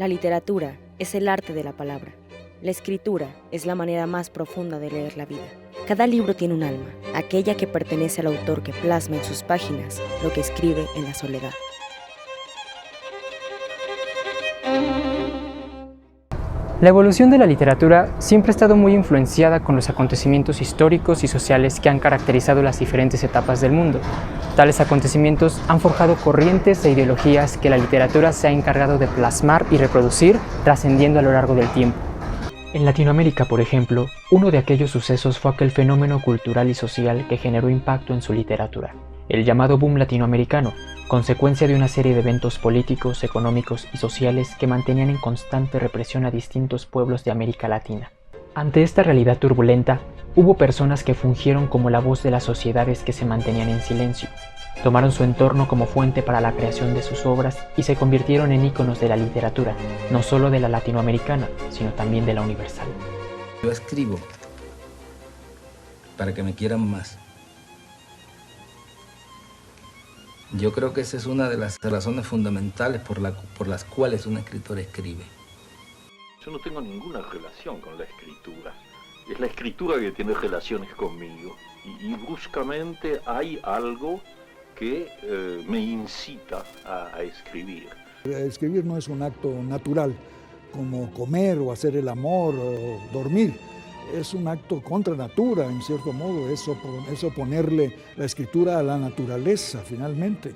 La literatura es el arte de la palabra. La escritura es la manera más profunda de leer la vida. Cada libro tiene un alma, aquella que pertenece al autor que plasma en sus páginas lo que escribe en la soledad. La evolución de la literatura siempre ha estado muy influenciada con los acontecimientos históricos y sociales que han caracterizado las diferentes etapas del mundo. Tales acontecimientos han forjado corrientes e ideologías que la literatura se ha encargado de plasmar y reproducir, trascendiendo a lo largo del tiempo. En Latinoamérica, por ejemplo, uno de aquellos sucesos fue aquel fenómeno cultural y social que generó impacto en su literatura, el llamado boom latinoamericano, consecuencia de una serie de eventos políticos, económicos y sociales que mantenían en constante represión a distintos pueblos de América Latina. Ante esta realidad turbulenta, hubo personas que fungieron como la voz de las sociedades que se mantenían en silencio, tomaron su entorno como fuente para la creación de sus obras y se convirtieron en íconos de la literatura, no solo de la latinoamericana, sino también de la universal. Yo escribo para que me quieran más. Yo creo que esa es una de las razones fundamentales por las cuales un escritor escribe. Yo no tengo ninguna relación con la escritura. Es la escritura que tiene relaciones conmigo. Y bruscamente hay algo que me incita a escribir. Escribir no es un acto natural, como comer o hacer el amor o dormir. Es un acto contra natura, en cierto modo, es oponerle la escritura a la naturaleza, finalmente.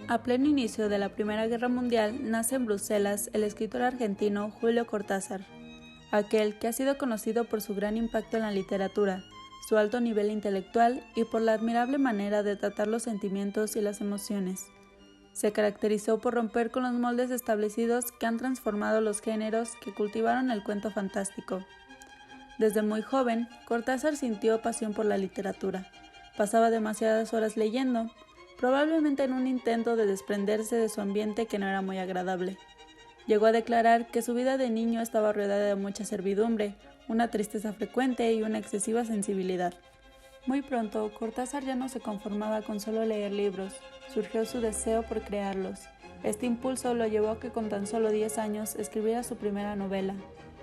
A pleno inicio de la Primera Guerra Mundial nace en Bruselas el escritor argentino Julio Cortázar, aquel que ha sido conocido por su gran impacto en la literatura, su alto nivel intelectual y por la admirable manera de tratar los sentimientos y las emociones. Se caracterizó por romper con los moldes establecidos que han transformado los géneros que cultivaron el cuento fantástico. Desde muy joven, Cortázar sintió pasión por la literatura. Pasaba demasiadas horas leyendo, probablemente en un intento de desprenderse de su ambiente que no era muy agradable. Llegó a declarar que su vida de niño estaba rodeada de mucha servidumbre, una tristeza frecuente y una excesiva sensibilidad. Muy pronto, Cortázar ya no se conformaba con solo leer libros, surgió su deseo por crearlos. Este impulso lo llevó a que con tan solo 10 años escribiera su primera novela,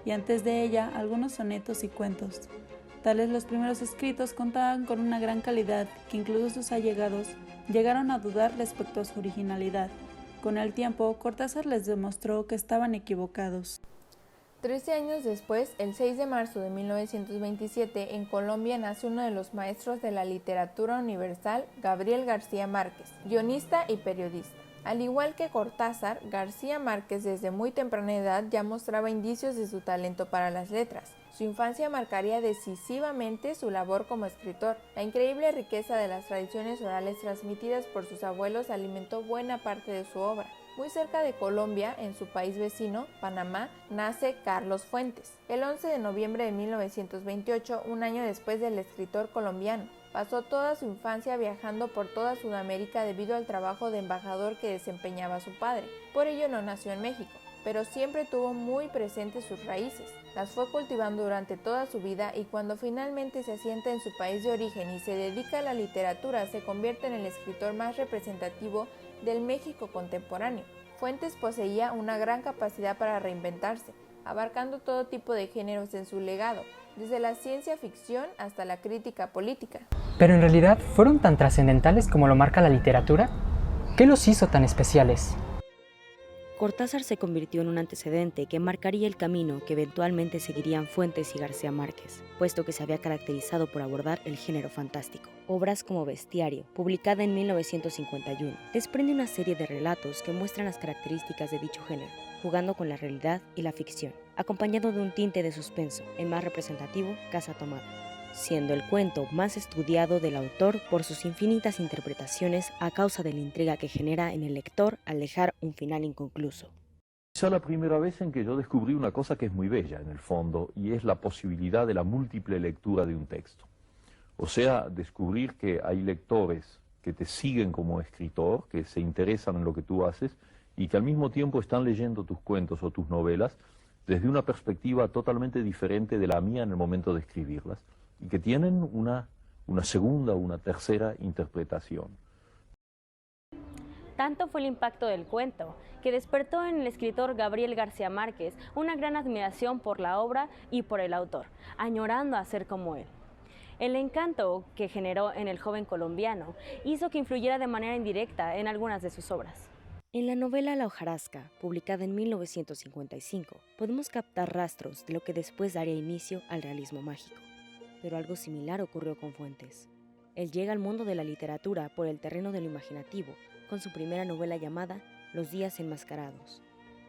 y antes de ella algunos sonetos y cuentos. Tales los primeros escritos contaban con una gran calidad que incluso sus allegados llegaron a dudar respecto a su originalidad. Con el tiempo, Cortázar les demostró que estaban equivocados. 13 años después, el 6 de marzo de 1927, en Colombia nace uno de los maestros de la literatura universal, Gabriel García Márquez, guionista y periodista. Al igual que Cortázar, García Márquez desde muy temprana edad ya mostraba indicios de su talento para las letras. Su infancia marcaría decisivamente su labor como escritor. La increíble riqueza de las tradiciones orales transmitidas por sus abuelos alimentó buena parte de su obra. Muy cerca de Colombia, en su país vecino, Panamá, nace Carlos Fuentes. El 11 de noviembre de 1928, un año después del escritor colombiano. Pasó toda su infancia viajando por toda Sudamérica debido al trabajo de embajador que desempeñaba su padre. Por ello no nació en México, pero siempre tuvo muy presentes sus raíces. Las fue cultivando durante toda su vida y cuando finalmente se asienta en su país de origen y se dedica a la literatura, se convierte en el escritor más representativo del México contemporáneo. Fuentes poseía una gran capacidad para reinventarse, abarcando todo tipo de géneros en su legado, desde la ciencia ficción hasta la crítica política. Pero en realidad, ¿fueron tan trascendentales como lo marca la literatura? ¿Qué los hizo tan especiales? Cortázar se convirtió en un antecedente que marcaría el camino que eventualmente seguirían Fuentes y García Márquez, puesto que se había caracterizado por abordar el género fantástico. Obras como Bestiario, publicada en 1951, desprende una serie de relatos que muestran las características de dicho género, jugando con la realidad y la ficción, acompañado de un tinte de suspenso, el más representativo, Casa Tomada, siendo el cuento más estudiado del autor por sus infinitas interpretaciones a causa de la intriga que genera en el lector al dejar un final inconcluso. Quizá la primera vez en que yo descubrí una cosa que es muy bella en el fondo, y es la posibilidad de la múltiple lectura de un texto. O sea, descubrir que hay lectores que te siguen como escritor, que se interesan en lo que tú haces, y que al mismo tiempo están leyendo tus cuentos o tus novelas desde una perspectiva totalmente diferente de la mía en el momento de escribirlas, y que tienen una segunda o una tercera interpretación. Tanto fue el impacto del cuento que despertó en el escritor Gabriel García Márquez una gran admiración por la obra y por el autor, añorando a ser como él. El encanto que generó en el joven colombiano hizo que influyera de manera indirecta en algunas de sus obras. En la novela La hojarasca, publicada en 1955, podemos captar rastros de lo que después daría inicio al realismo mágico. Pero algo similar ocurrió con Fuentes. Él llega al mundo de la literatura por el terreno de lo imaginativo, con su primera novela llamada Los días enmascarados,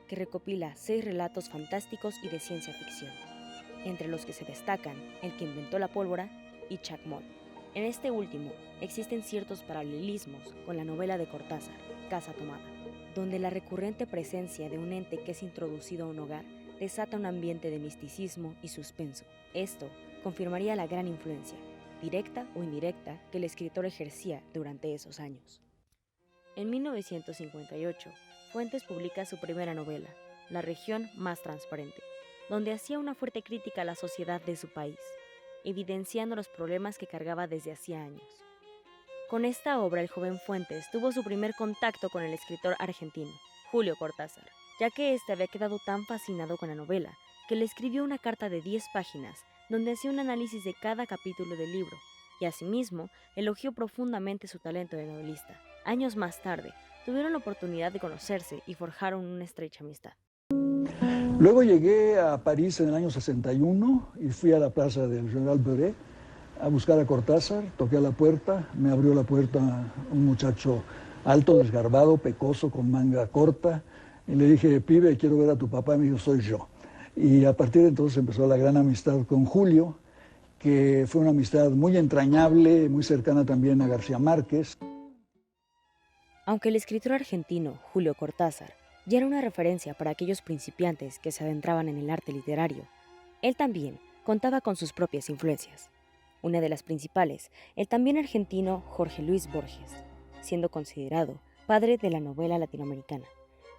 que recopila 6 relatos fantásticos y de ciencia ficción, entre los que se destacan El que inventó la pólvora y Chacmol. En este último existen ciertos paralelismos con la novela de Cortázar, Casa Tomada, donde la recurrente presencia de un ente que es introducido a un hogar desata un ambiente de misticismo y suspenso. Esto confirmaría la gran influencia, directa o indirecta, que el escritor ejercía durante esos años. En 1958, Fuentes publica su primera novela, La región más transparente, donde hacía una fuerte crítica a la sociedad de su país, evidenciando los problemas que cargaba desde hacía años. Con esta obra, el joven Fuentes tuvo su primer contacto con el escritor argentino, Julio Cortázar, ya que éste había quedado tan fascinado con la novela que le escribió una carta de 10 páginas donde hacía un análisis de cada capítulo del libro y asimismo elogió profundamente su talento de novelista. Años más tarde, tuvieron la oportunidad de conocerse y forjaron una estrecha amistad. Luego llegué a París en el año 61 y fui a la plaza del General Beuret a buscar a Cortázar. Toqué a la puerta, me abrió la puerta un muchacho alto, desgarbado, pecoso, con manga corta, y le dije, pibe, quiero ver a tu papá, y me dijo, soy yo. Y a partir de entonces empezó la gran amistad con Julio, que fue una amistad muy entrañable, muy cercana también a García Márquez. Aunque el escritor argentino Julio Cortázar ya era una referencia para aquellos principiantes que se adentraban en el arte literario, él también contaba con sus propias influencias. Una de las principales, el también argentino Jorge Luis Borges, siendo considerado padre de la novela latinoamericana,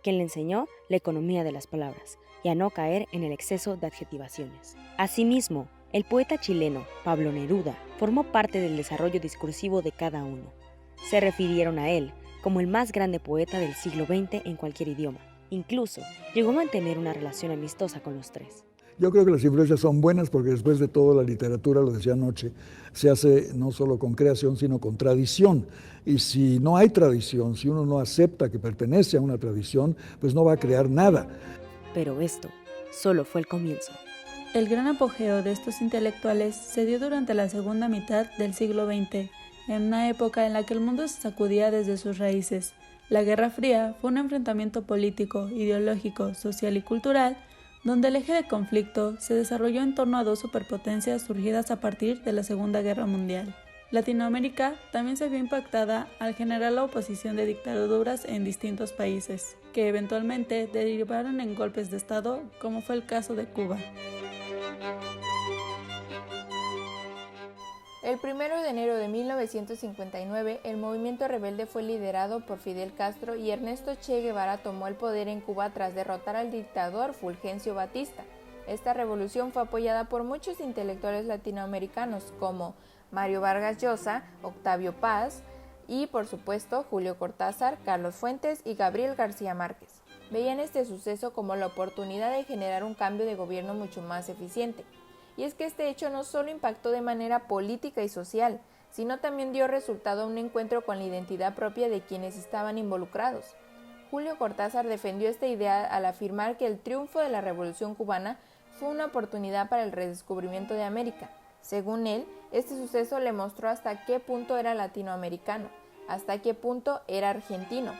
quien le enseñó la economía de las palabras y a no caer en el exceso de adjetivaciones. Asimismo, el poeta chileno Pablo Neruda formó parte del desarrollo discursivo de cada uno. Se refirieron a él como el más grande poeta del siglo XX en cualquier idioma. Incluso llegó a mantener una relación amistosa con los tres. Yo creo que las influencias son buenas porque después de todo la literatura, lo decía anoche, se hace no solo con creación, sino con tradición. Y si no hay tradición, si uno no acepta que pertenece a una tradición, pues no va a crear nada. Pero esto solo fue el comienzo. El gran apogeo de estos intelectuales se dio durante la segunda mitad del siglo XX, en una época en la que el mundo se sacudía desde sus raíces. La Guerra Fría fue un enfrentamiento político, ideológico, social y cultural, donde el eje de conflicto se desarrolló en torno a 2 superpotencias surgidas a partir de la Segunda Guerra Mundial. Latinoamérica también se vio impactada al generar la oposición de dictaduras en distintos países, que eventualmente derivaron en golpes de Estado, como fue el caso de Cuba. El 1 de enero de 1959, el movimiento rebelde fue liderado por Fidel Castro y Ernesto Che Guevara tomó el poder en Cuba tras derrotar al dictador Fulgencio Batista. Esta revolución fue apoyada por muchos intelectuales latinoamericanos como Mario Vargas Llosa, Octavio Paz y, por supuesto, Julio Cortázar, Carlos Fuentes y Gabriel García Márquez. Veían este suceso como la oportunidad de generar un cambio de gobierno mucho más eficiente. Y es que este hecho no solo impactó de manera política y social, sino también dio resultado a un encuentro con la identidad propia de quienes estaban involucrados. Julio Cortázar defendió esta idea al afirmar que el triunfo de la Revolución cubana fue una oportunidad para el redescubrimiento de América. Según él, este suceso le mostró hasta qué punto era latinoamericano, hasta qué punto era argentino,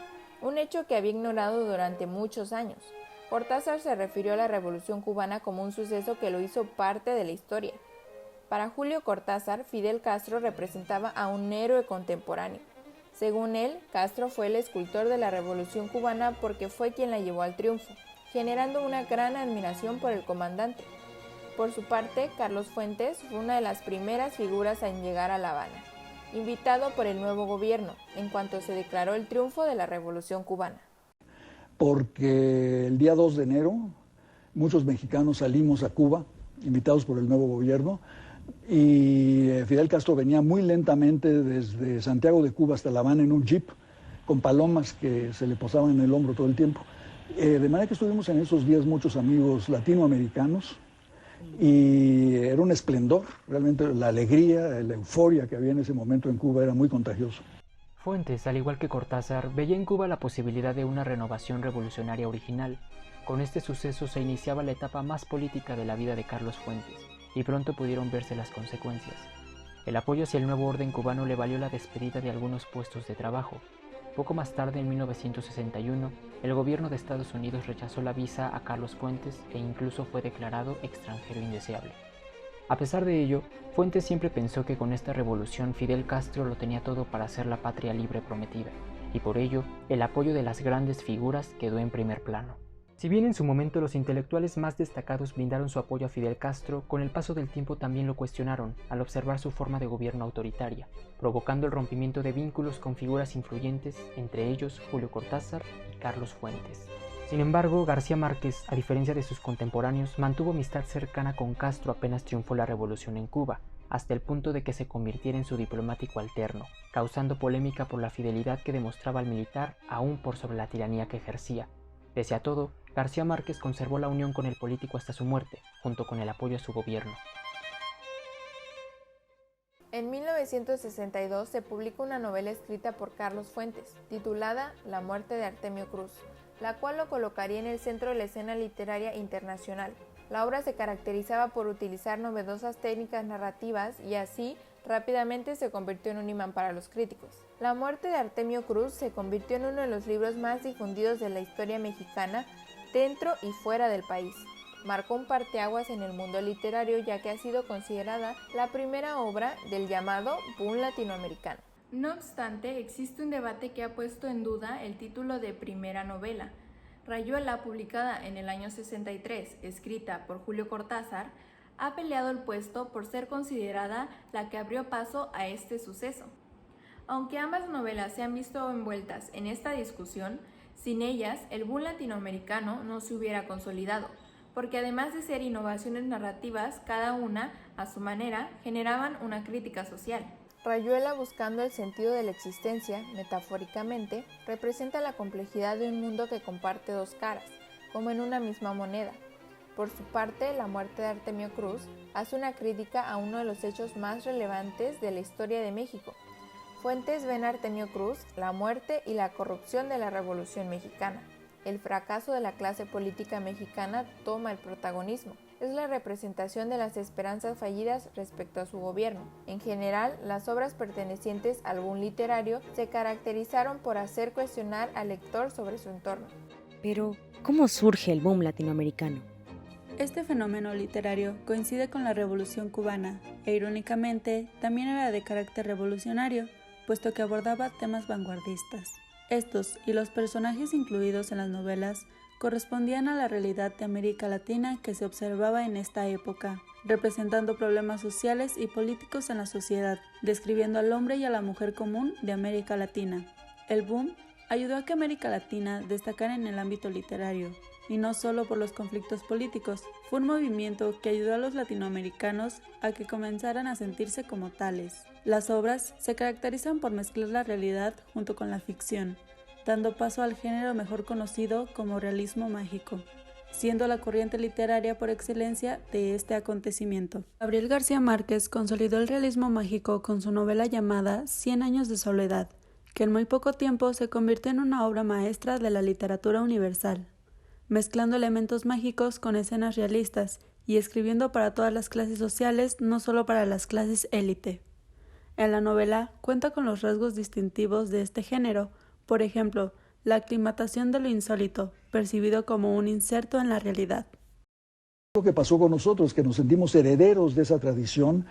un hecho que había ignorado durante muchos años. Cortázar se refirió a la Revolución cubana como un suceso que lo hizo parte de la historia. Para Julio Cortázar, Fidel Castro representaba a un héroe contemporáneo. Según él, Castro fue el escultor de la Revolución cubana porque fue quien la llevó al triunfo, generando una gran admiración por el comandante. Por su parte, Carlos Fuentes fue una de las primeras figuras en llegar a La Habana, invitado por el nuevo gobierno, en cuanto se declaró el triunfo de la Revolución cubana. Porque el día 2 de enero muchos mexicanos salimos a Cuba, invitados por el nuevo gobierno, y Fidel Castro venía muy lentamente desde Santiago de Cuba hasta La Habana en un jeep con palomas que se le posaban en el hombro todo el tiempo. De manera que estuvimos en esos días muchos amigos latinoamericanos y era un esplendor, realmente la alegría, la euforia que había en ese momento en Cuba era muy contagioso. Fuentes, al igual que Cortázar, veía en Cuba la posibilidad de una renovación revolucionaria original. Con este suceso se iniciaba la etapa más política de la vida de Carlos Fuentes, y pronto pudieron verse las consecuencias. El apoyo hacia el nuevo orden cubano le valió la despedida de algunos puestos de trabajo. Poco más tarde, en 1961, el gobierno de Estados Unidos rechazó la visa a Carlos Fuentes e incluso fue declarado extranjero indeseable. A pesar de ello, Fuentes siempre pensó que con esta revolución Fidel Castro lo tenía todo para ser la patria libre prometida, y por ello, el apoyo de las grandes figuras quedó en primer plano. Si bien en su momento los intelectuales más destacados brindaron su apoyo a Fidel Castro, con el paso del tiempo también lo cuestionaron al observar su forma de gobierno autoritaria, provocando el rompimiento de vínculos con figuras influyentes, entre ellos Julio Cortázar y Carlos Fuentes. Sin embargo, García Márquez, a diferencia de sus contemporáneos, mantuvo amistad cercana con Castro apenas triunfó la revolución en Cuba, hasta el punto de que se convirtiera en su diplomático alterno, causando polémica por la fidelidad que demostraba al militar aún por sobre la tiranía que ejercía. Pese a todo, García Márquez conservó la unión con el político hasta su muerte, junto con el apoyo a su gobierno. En 1962 se publicó una novela escrita por Carlos Fuentes, titulada La muerte de Artemio Cruz, la cual lo colocaría en el centro de la escena literaria internacional. La obra se caracterizaba por utilizar novedosas técnicas narrativas y así rápidamente se convirtió en un imán para los críticos. La muerte de Artemio Cruz se convirtió en uno de los libros más difundidos de la historia mexicana dentro y fuera del país. Marcó un parteaguas en el mundo literario ya que ha sido considerada la primera obra del llamado boom latinoamericano. No obstante, existe un debate que ha puesto en duda el título de primera novela. Rayuela, publicada en el año 63, escrita por Julio Cortázar, ha peleado el puesto por ser considerada la que abrió paso a este suceso. Aunque ambas novelas se han visto envueltas en esta discusión, sin ellas el boom latinoamericano no se hubiera consolidado, porque además de ser innovaciones narrativas, cada una, a su manera, generaban una crítica social. Rayuela, buscando el sentido de la existencia, metafóricamente, representa la complejidad de un mundo que comparte dos caras, como en una misma moneda. Por su parte, La muerte de Artemio Cruz hace una crítica a uno de los hechos más relevantes de la historia de México. Fuentes ve en Artemio Cruz la muerte y la corrupción de la Revolución Mexicana. El fracaso de la clase política mexicana toma el protagonismo. Es la representación de las esperanzas fallidas respecto a su gobierno. En general, las obras pertenecientes al boom literario se caracterizaron por hacer cuestionar al lector sobre su entorno. Pero, ¿cómo surge el boom latinoamericano? Este fenómeno literario coincide con la Revolución cubana e, irónicamente, también era de carácter revolucionario, puesto que abordaba temas vanguardistas. Estos y los personajes incluidos en las novelas correspondían a la realidad de América Latina que se observaba en esta época, representando problemas sociales y políticos en la sociedad, describiendo al hombre y a la mujer común de América Latina. El boom ayudó a que América Latina destacara en el ámbito literario, y no solo por los conflictos políticos. Fue un movimiento que ayudó a los latinoamericanos a que comenzaran a sentirse como tales. Las obras se caracterizan por mezclar la realidad junto con la ficción, dando paso al género mejor conocido como realismo mágico, siendo la corriente literaria por excelencia de este acontecimiento. Gabriel García Márquez consolidó el realismo mágico con su novela llamada 100 años de soledad, que en muy poco tiempo se convirtió en una obra maestra de la literatura universal, mezclando elementos mágicos con escenas realistas y escribiendo para todas las clases sociales, no solo para las clases élite. En la novela cuenta con los rasgos distintivos de este género, por ejemplo, la aclimatación de lo insólito, percibido como un inserto en la realidad. Lo que pasó con nosotros, que nos sentimos herederos de esa tradición,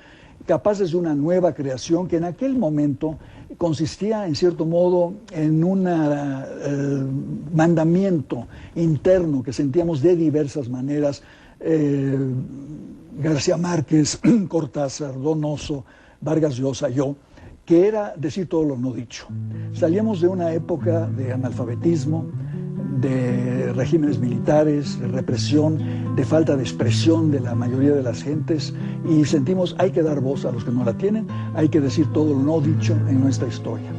capaces de una nueva creación que en aquel momento consistía en cierto modo en un mandamiento interno que sentíamos de diversas maneras. García Márquez, Cortázar, Donoso, Vargas Llosa, yo, que era decir todo lo no dicho. Salíamos de una época de analfabetismo, de regímenes militares, de represión, de falta de expresión de la mayoría de las gentes, y sentimos hay que dar voz a los que no la tienen, hay que decir todo lo no dicho en nuestra historia.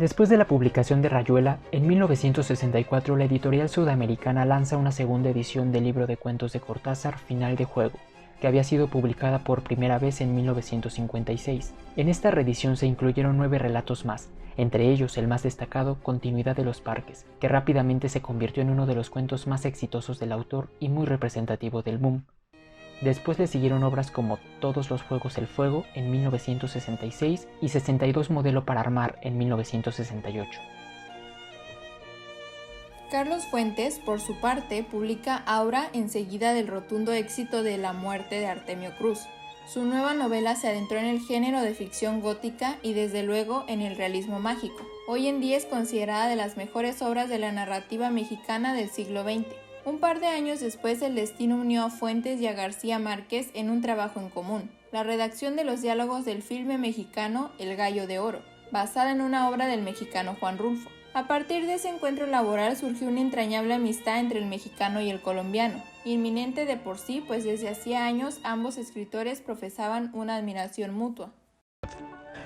Después de la publicación de Rayuela, en 1964 la editorial sudamericana lanza una segunda edición del libro de cuentos de Cortázar, Final de Juego, que había sido publicada por primera vez en 1956. En esta reedición se incluyeron 9 relatos más, entre ellos el más destacado, Continuidad de los Parques, que rápidamente se convirtió en uno de los cuentos más exitosos del autor y muy representativo del boom. Después le siguieron obras como Todos los Juegos el Fuego en 1966 y 62 Modelo para Armar en 1968. Carlos Fuentes, por su parte, publica Aura enseguida del rotundo éxito de La muerte de Artemio Cruz. Su nueva novela se adentró en el género de ficción gótica y desde luego en el realismo mágico. Hoy en día es considerada de las mejores obras de la narrativa mexicana del siglo XX. Un par de años después el destino unió a Fuentes y a García Márquez en un trabajo en común, la redacción de los diálogos del filme mexicano El Gallo de Oro, basada en una obra del mexicano Juan Rulfo. A partir de ese encuentro laboral surgió una entrañable amistad entre el mexicano y el colombiano, inminente de por sí, pues desde hacía años ambos escritores profesaban una admiración mutua.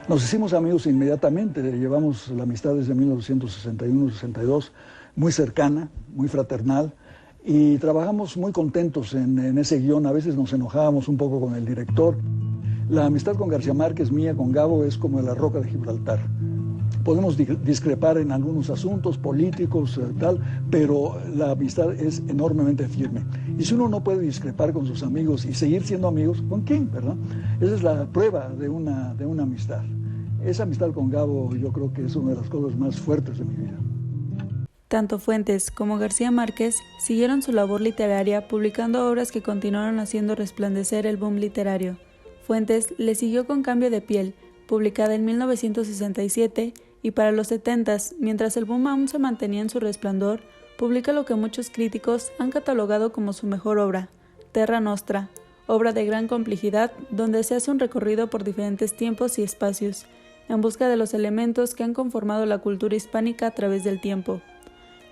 Nos hicimos amigos inmediatamente, llevamos la amistad desde 1961-62, muy cercana, muy fraternal, y trabajamos muy contentos en ese guión. A veces nos enojábamos un poco con el director. La amistad con García Márquez, mía con Gabo, es como la roca de Gibraltar. Podemos discrepar en algunos asuntos políticos, tal, pero la amistad es enormemente firme. Y si uno no puede discrepar con sus amigos y seguir siendo amigos, ¿con quién, verdad? Esa es la prueba de una amistad. Esa amistad con Gabo yo creo que es una de las cosas más fuertes de mi vida. Tanto Fuentes como García Márquez siguieron su labor literaria publicando obras que continuaron haciendo resplandecer el boom literario. Fuentes le siguió con Cambio de piel, publicada en 1967, y para los 70s, mientras el boom aún se mantenía en su resplandor, publica lo que muchos críticos han catalogado como su mejor obra, Terra Nostra, obra de gran complejidad donde se hace un recorrido por diferentes tiempos y espacios, en busca de los elementos que han conformado la cultura hispánica a través del tiempo.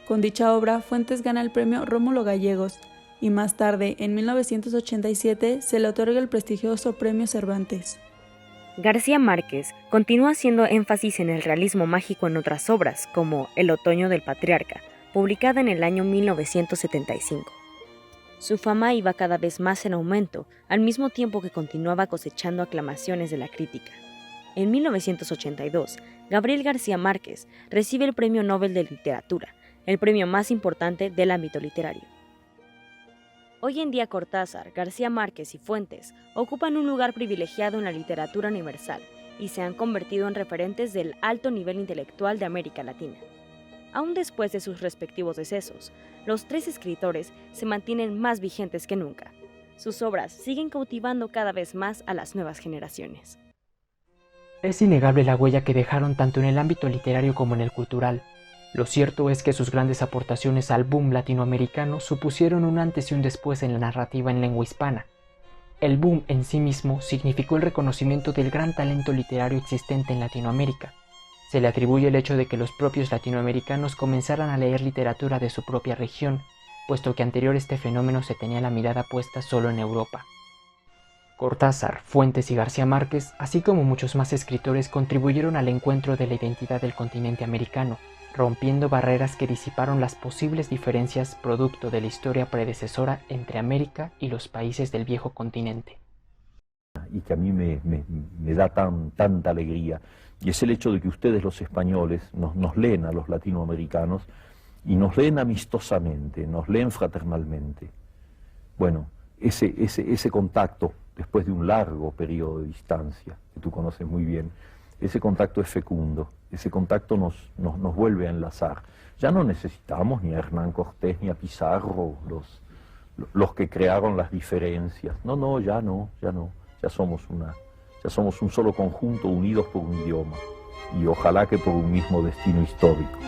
Con dicha obra, Fuentes gana el premio Rómulo Gallegos, y más tarde, en 1987, se le otorga el prestigioso Premio Cervantes. García Márquez continúa haciendo énfasis en el realismo mágico en otras obras, como El otoño del patriarca, publicada en el año 1975. Su fama iba cada vez más en aumento, al mismo tiempo que continuaba cosechando aclamaciones de la crítica. En 1982, Gabriel García Márquez recibe el Premio Nobel de Literatura, el premio más importante del ámbito literario. Hoy en día Cortázar, García Márquez y Fuentes ocupan un lugar privilegiado en la literatura universal y se han convertido en referentes del alto nivel intelectual de América Latina. Aún después de sus respectivos decesos, los 3 escritores se mantienen más vigentes que nunca. Sus obras siguen cautivando cada vez más a las nuevas generaciones. Es innegable la huella que dejaron tanto en el ámbito literario como en el cultural. Lo cierto es que sus grandes aportaciones al boom latinoamericano supusieron un antes y un después en la narrativa en lengua hispana. El boom en sí mismo significó el reconocimiento del gran talento literario existente en Latinoamérica. Se le atribuye el hecho de que los propios latinoamericanos comenzaran a leer literatura de su propia región, puesto que anterior a este fenómeno se tenía la mirada puesta solo en Europa. Cortázar, Fuentes y García Márquez, así como muchos más escritores, contribuyeron al encuentro de la identidad del continente americano, rompiendo barreras que disiparon las posibles diferencias producto de la historia predecesora entre América y los países del viejo continente. Y que a mí me da tanta alegría, y es el hecho de que ustedes los españoles nos leen a los latinoamericanos y nos leen amistosamente, nos leen fraternalmente. Bueno, ese contacto, después de un largo periodo de distancia, que tú conoces muy bien, ese contacto es fecundo, ese contacto nos vuelve a enlazar. Ya no necesitamos ni a Hernán Cortés ni a Pizarro, los que crearon las diferencias. Ya somos un solo conjunto unidos por un idioma y ojalá que por un mismo destino histórico.